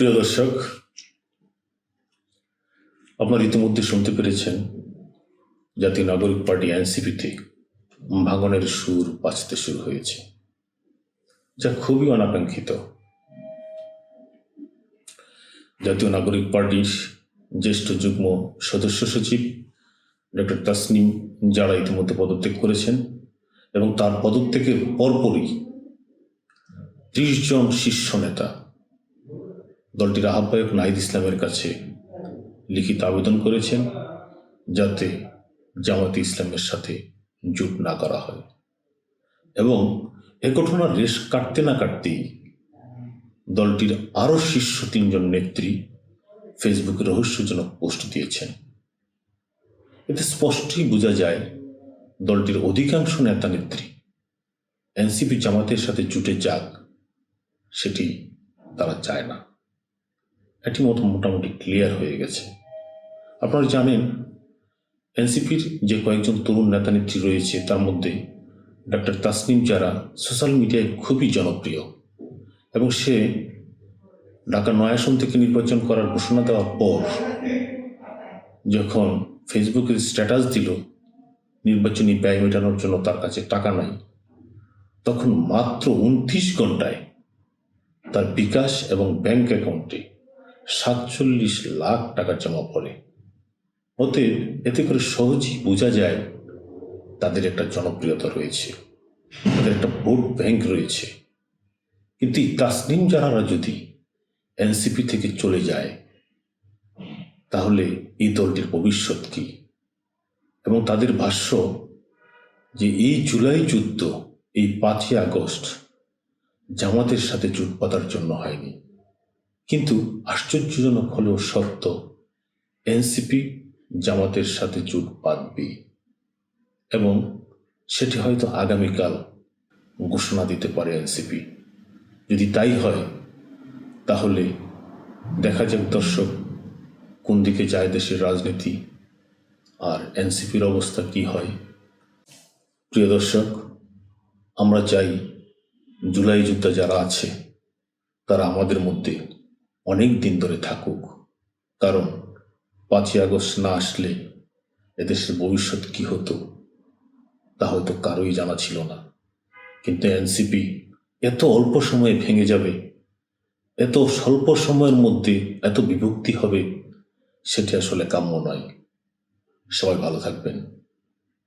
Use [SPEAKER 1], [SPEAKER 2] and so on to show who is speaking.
[SPEAKER 1] প্রিয় দর্শক, আপনারা ইতিমধ্যে শুনতে পেরেছেন জাতীয় নাগরিক পার্টি এনসিপিতে ভাঙনের সুর বাজতে শুরু হয়েছে, যা খুবই অনাকাঙ্ক্ষিত। জাতীয় নাগরিক পার্টির জ্যেষ্ঠ যুগ্ম সদস্য সচিব ডক্টর তাসনিম যারা ইতিমধ্যে পদত্যাগ করেছেন এবং তার পদত্যাগের পরপরই 30 জন শীর্ষ নেতা দলটির আহ্বায়ক নাহিদ ইসলামের কাছে লিখিত আবেদন করেছেন যাতে জামায়াতে ইসলামের সাথে জোট না করা হয়। এবং এ ঘটনার রেশ কাটতে না কাটতেই দলটির আরও শীর্ষ 3 জন নেত্রী ফেসবুকে রহস্যজনক পোস্ট দিয়েছেন। এতে স্পষ্টই বোঝা যায় দলটির অধিকাংশ নেতা নেত্রী এনসিপি জামাতের সাথে জুটে যাক, সেটি তারা চায় না। এটি মোটামুটি ক্লিয়ার হয়ে গেছে। আপনারা জানেন এনসিপির যে কয়েকজন তরুণ নেতা নেত্রী রয়েছে তার মধ্যে ডক্টর তাসনিম যারা সোশ্যাল মিডিয়ায় খুবই জনপ্রিয়, এবং সে ঢাকা 9 আসন থেকে নির্বাচন করার ঘোষণা দেওয়ার পর যখন ফেসবুকে স্ট্যাটাস দিল নির্বাচনী ব্যয় মেটানোর জন্য তার কাছে টাকা নাই, তখন মাত্র 29 ঘন্টায় তার বিকাশ এবং ব্যাংক অ্যাকাউন্টে 47 লাখ টাকা জমা পড়ে। অতএব এতে করে সহজেই বোঝা যায় তাদের একটা জনপ্রিয়তা রয়েছে, তাদের একটা ভোট ব্যাংক রয়েছে। কিন্তু তাসনিম যারা যদি এনসিপি থেকে চলে যায় তাহলে এই দলটির ভবিষ্যৎ কি? এবং তাদের ভাষ্য যে এই জুলাই যুদ্ধ, এই 5ই আগস্ট জামাতের সাথে জোট বাঁধার জন্য হয়নি, কিন্তু আশ্চর্যজনক হলেও সত্য, এনসিপি জামাতের সাথে জোট বাঁধবে এবং সেটি হয়তো আগামীকাল ঘোষণা দিতে পারে এনসিপি। যদি তাই হয় তাহলে দেখা যাক দর্শক কোন দিকে যায় দেশের রাজনীতি আর এনসিপির অবস্থা কি হয়। প্রিয় দর্শক, আমরা চাই জুলাই যোদ্ধা যারা আছে তারা আমাদের মধ্যে অনেক দিন ধরে থাকুক, কারণ 5ই আগস্ট না আসলে এদেশের ভবিষ্যৎ কি হতো তা হয়তো কারোই জানা ছিল না। কিন্তু এনসিপি এত অল্প সময়ে ভেঙে যাবে, এত স্বল্প সময়ের মধ্যে এত বিভক্তি হবে, সেটি আসলে কাম্য নয়। সবাই ভালো থাকবেন।